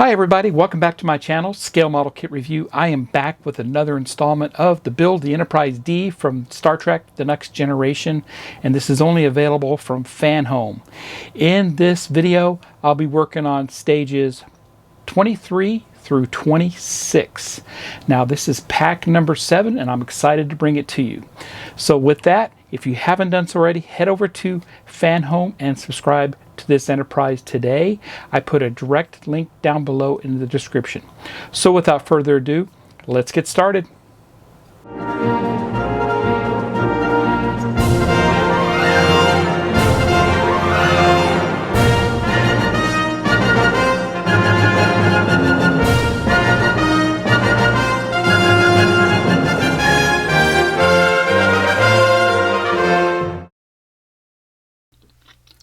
Hi everybody, welcome back to my channel, Scale Model Kit Review. I am back with another installment of the Build the Enterprise D from Star Trek The Next Generation, and this is only available from FanHome. In this video, I'll be working on stages 23 through 26. Now this is pack number 7 and I'm excited to bring it to you. So with that, if you haven't done so already, head over to FanHome and subscribe to this enterprise today. I put a direct link down below in the description. So without further ado, let's get started.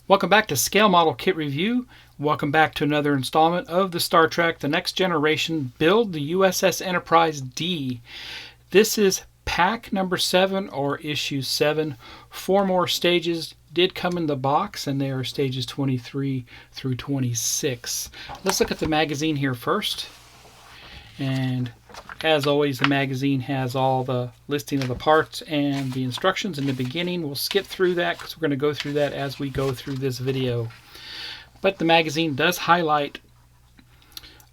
Welcome back to Scale Model Kit Review. Welcome back to another installment of the Star Trek The Next Generation Build the U.S.S Enterprise D. This is pack number 7 or issue 7. 4 more stages did come in the box and they are stages 23 through 26. Let's look at the magazine here first. And as always, the magazine has all the listing of the parts and the instructions in the beginning. We'll skip through that because we're going to go through that as we go through this video. But the magazine does highlight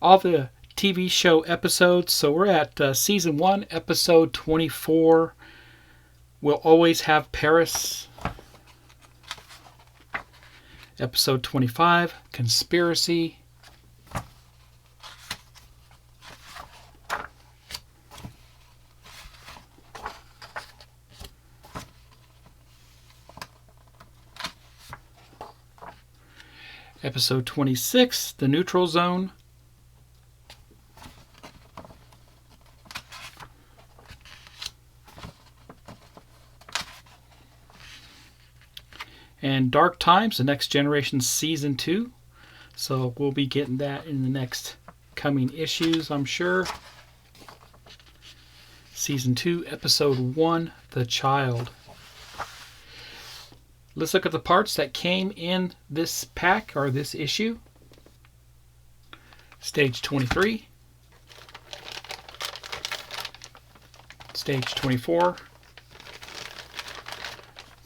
all the TV show episodes. So we're at season 1, episode 24. We'll always have Paris. Episode 25, Conspiracy. Episode 26, The Neutral Zone. And Dark Times, The Next Generation Season 2. So we'll be getting that in the next coming issues, I'm sure. Season 2, Episode 1, The Child. Let's look at the parts that came in this pack or this issue. Stage 23, Stage 24,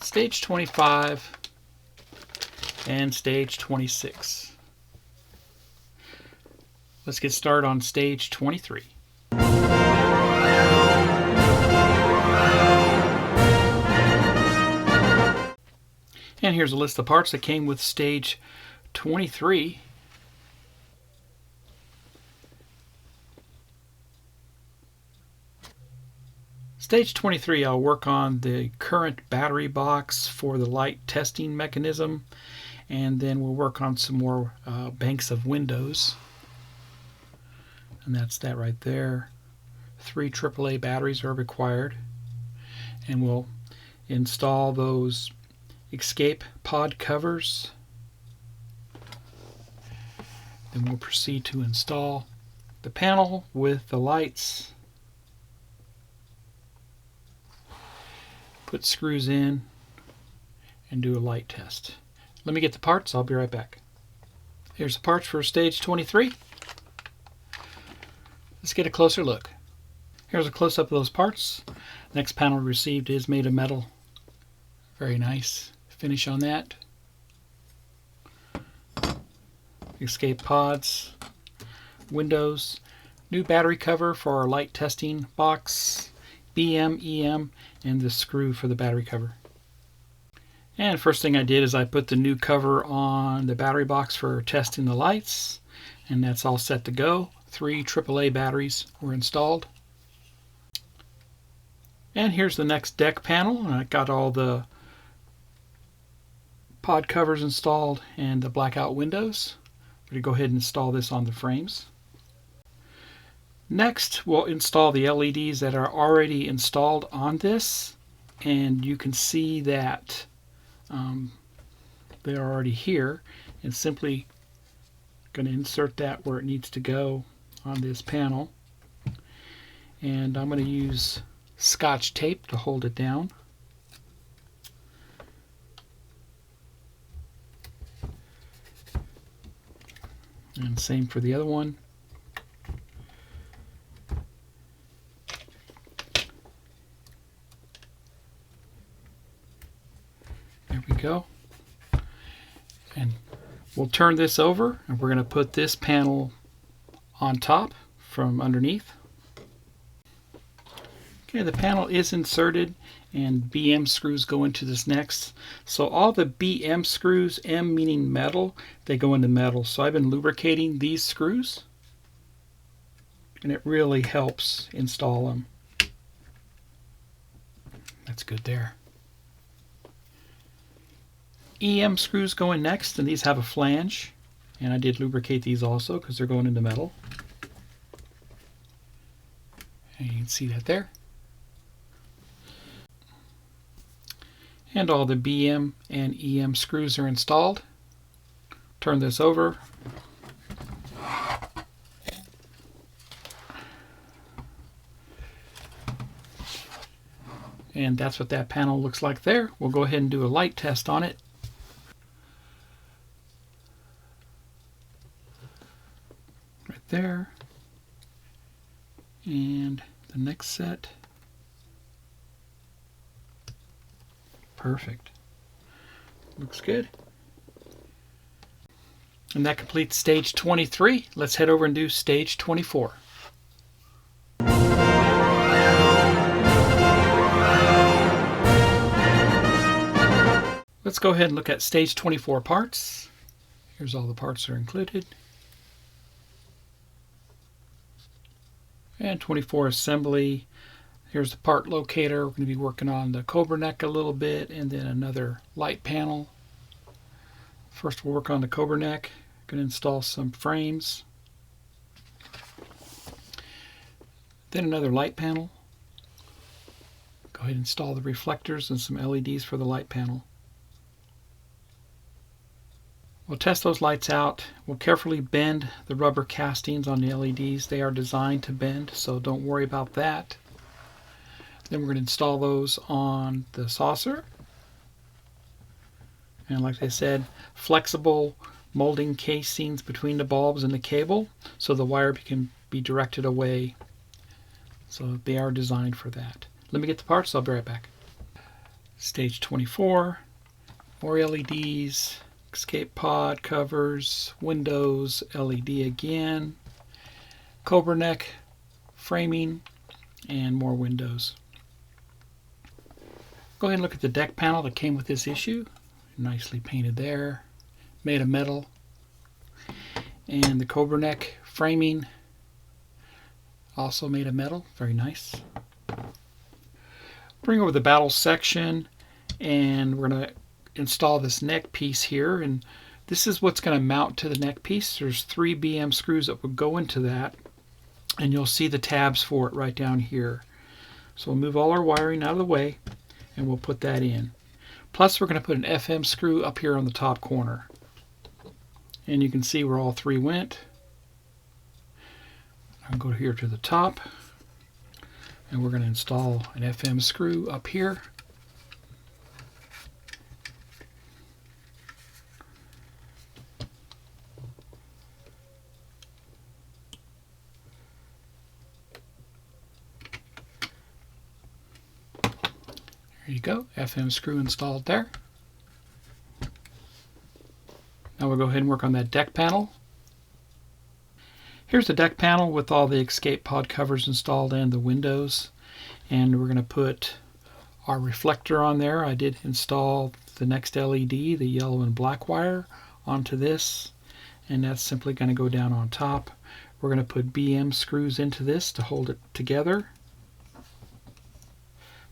Stage 25, and Stage 26. Let's get started on Stage 23. And here's a list of parts that came with stage 23. Stage 23, I'll work on the current battery box for the light testing mechanism, and then we'll work on some more banks of windows. And that's that right there. 3 AAA batteries are required, and we'll install those escape pod covers. Then we'll proceed to install the panel with the lights. Put screws in and do a light test. Let me get the parts. I'll be right back. Here's the parts for stage 23. Let's get a closer look. Here's a close-up of those parts. Next panel received is made of metal. Very nice finish on that. Escape pods, windows, new battery cover for our light testing box, BM, EM, and the screw for the battery cover. And first thing I did is I put the new cover on the battery box for testing the lights, and that's all set to go. 3 AAA batteries were installed. And here's the next deck panel. I got all the pod covers installed and the blackout windows. I'm going to go ahead and install this on the frames. Next, we'll install the LEDs that are already installed on this, and you can see that they're already here, and simply going to insert that where it needs to go on this panel. And I'm going to use Scotch tape to hold it down. And same for the other one. go. And we'll turn this over, and we're going to put this panel on top from underneath. Okay, the panel is inserted, and BM screws go into this next. So all the BM screws, M meaning metal, they go into metal. So I've been lubricating these screws, and it really helps install them. That's good there. EM screws go in next, and these have a flange, and I did lubricate these also because they're going into metal. And you can see that there. And all the BM and EM screws are installed. Turn this over. And that's what that panel looks like there. We'll go ahead and do a light test on it. Right there. And the next set. Perfect. Looks good. And that completes stage 23. Let's head over and do stage 24. Let's go ahead and look at stage 24 parts. Here's all the parts that are included. And 24 assembly. Here's the part locator. We're going to be working on the cobra neck a little bit, and then another light panel. First we'll work on the cobra neck. Going to install some frames. Then another light panel. Go ahead and install the reflectors and some LEDs for the light panel. We'll test those lights out. We'll carefully bend the rubber castings on the LEDs. They are designed to bend, so don't worry about that. Then we're going to install those on the saucer. And like I said, flexible molding casings between the bulbs and the cable so the wire can be directed away. So they are designed for that. Let me get the parts, I'll be right back. Stage 24, more LEDs, escape pod covers, windows, LED again, cobra neck, framing, and more windows. Go ahead and look at the deck panel that came with this issue. Nicely painted there, made of metal. And the cobra neck framing, also made of metal, very nice. Bring over the battle section, and we're going to install this neck piece here, and this is what's going to mount to the neck piece. There's 3 BM screws that would go into that, and you'll see the tabs for it right down here. So we'll move all our wiring out of the way, and we'll put that in. Plus we're going to put an FM screw up here on the top corner, and you can see where all 3 went. I'll go here to the top, and we're going to install an FM screw up here. There you go, FM screw installed there. Now we'll go ahead and work on that deck panel. Here's the deck panel with all the escape pod covers installed and the windows. And we're going to put our reflector on there. I did install the next LED, the yellow and black wire, onto this. And that's simply going to go down on top. We're going to put BM screws into this to hold it together.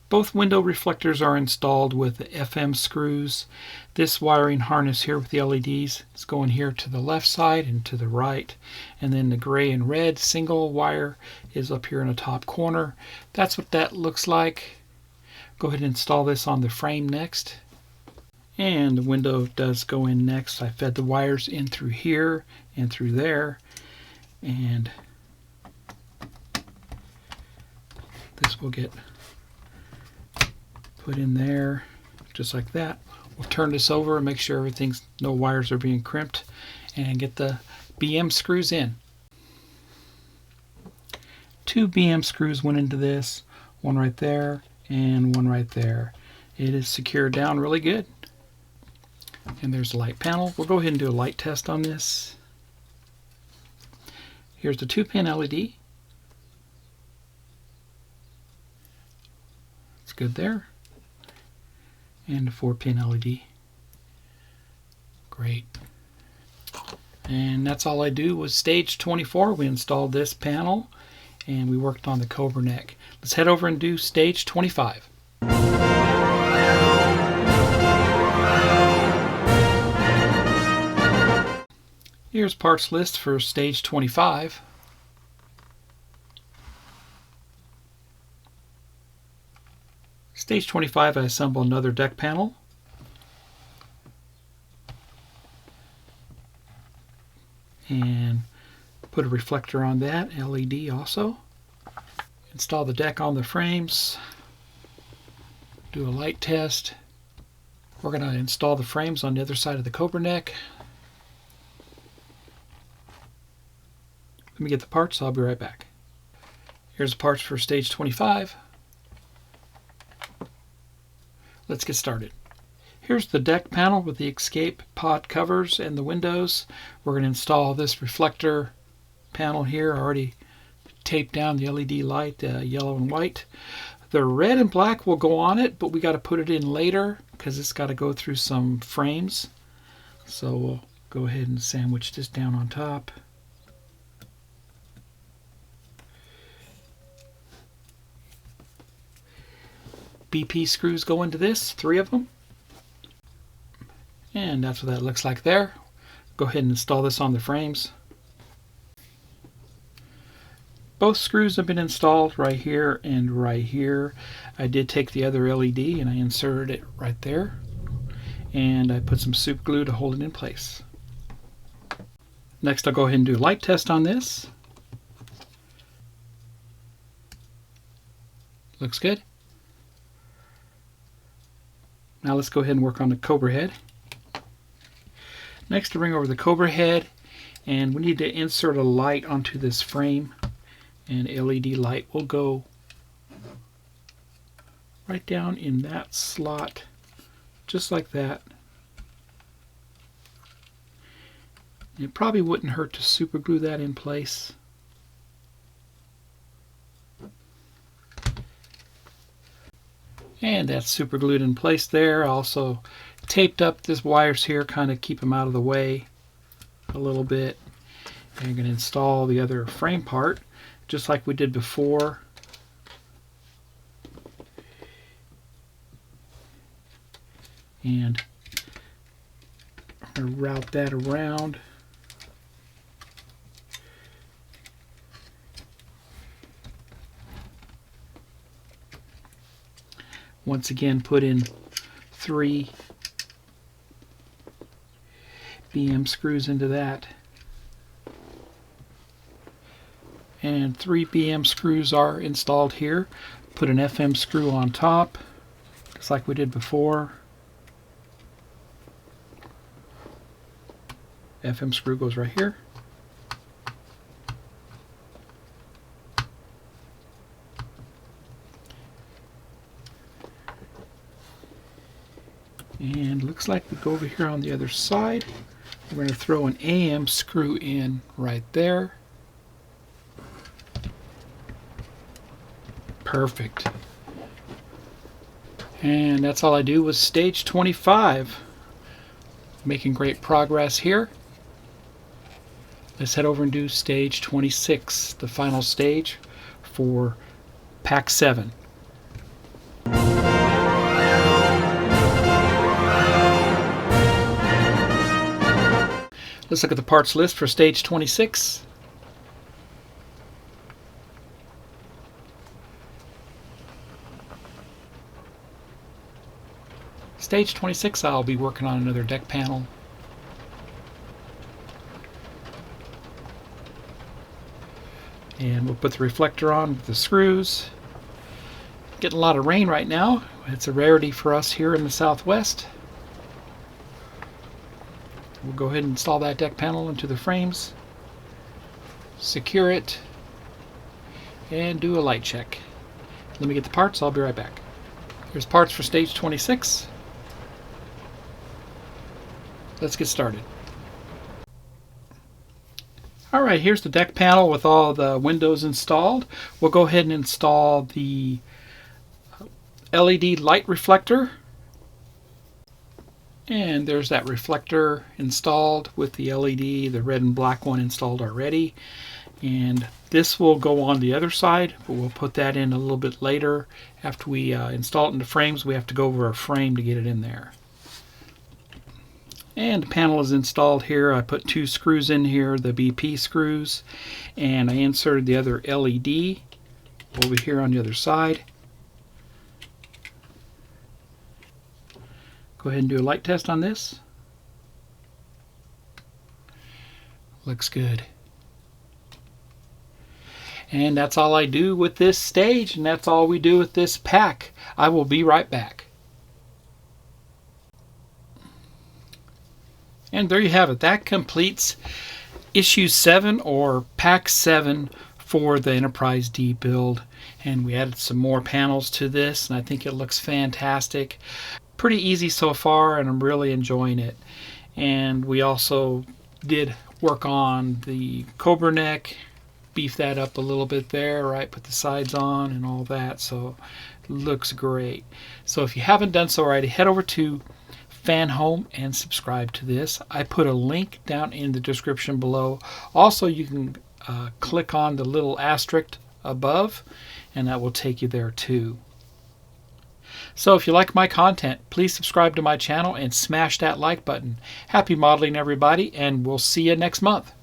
Both window reflectors are installed with the FM screws. This wiring harness here with the LEDs is going here to the left side and to the right. And then the gray and red single wire is up here in the top corner. That's what that looks like. Go ahead and install this on the frame next. And the window does go in next. I fed the wires in through here and through there. And this will get put in there just like that. We'll turn this over and make sure no wires are being crimped, and get the BM screws in. 2 BM screws went into this, one right there and one right there. It is secured down really good. And there's the light panel. We'll go ahead and do a light test on this. Here's the 2-pin LED. It's good there. And the 4-pin LED. Great. And that's all I do was stage 24. We installed this panel and we worked on the Cobra neck. Let's head over and do stage 25. Here's parts list for stage 25. Stage 25, I assemble another deck panel. And put a reflector on that, LED also. Install the deck on the frames. Do a light test. We're going to install the frames on the other side of the Cobra neck. Let me get the parts, I'll be right back. Here's the parts for stage 25. Let's get started. Here's the deck panel with the escape pod covers and the windows. We're going to install this reflector panel here. I already taped down the LED light, yellow and white. The red and black will go on it, but we got to put it in later because it's got to go through some frames. So we'll go ahead and sandwich this down on top. BP screws go into this, 3 of them. And that's what that looks like there. Go ahead and install this on the frames. Both screws have been installed right here and right here. I did take the other LED and I inserted it right there. And I put some super glue to hold it in place. Next I'll go ahead and do a light test on this. Looks good. Now let's go ahead and work on the Cobra head. Next, to bring over the Cobra head, and we need to insert a light onto this frame. And LED light will go right down in that slot, just like that. It probably wouldn't hurt to super glue that in place. And that's super glued in place there. Also taped up these wires here, kind of keep them out of the way a little bit. And you're going to install the other frame part just like we did before. And I'm going to route that around. Once again, put in 3 BM screws into that. And 3 BM screws are installed here. Put an FM screw on top, just like we did before. FM screw goes right here. And looks like we go over here on the other side. We're going to throw an AM screw in right there. Perfect. And that's all I do was stage 25. Making great progress here. Let's head over and do stage 26, the final stage for pack 7. Let's look at the parts list for stage 26. Stage 26, I'll be working on another deck panel. And we'll put the reflector on with the screws. Getting a lot of rain right now. It's a rarity for us here in the Southwest. We'll go ahead and install that deck panel into the frames, secure it, and do a light check. Let me get the parts, I'll be right back. Here's parts for stage 26. let's get started. Alright, here's the deck panel with all the windows installed. We'll go ahead and install the LED light reflector. And there's that reflector installed with the LED, the red and black one installed already. And this will go on the other side, but we'll put that in a little bit later. After we install it into frames, we have to go over a frame to get it in there. And the panel is installed here. I put 2 screws in here, the BP screws, and I inserted the other LED over here on the other side. Go ahead and do a light test on this. Looks good. And that's all I do with this stage, and that's all we do with this pack. I will be right back. And there you have it. That completes issue 7 or pack 7 for the Enterprise D build. And we added some more panels to this, and I think it looks fantastic. Pretty easy so far, and I'm really enjoying it. And we also did work on the Cobra neck, beef that up a little bit there, right? Put the sides on and all that, so it looks great. So if you haven't done so already, head over to FanHome and subscribe to this. I put a link down in the description below. Also, you can click on the little asterisk above, and that will take you there too. So if you like my content, please subscribe to my channel and smash that like button. Happy modeling, everybody, and we'll see you next month.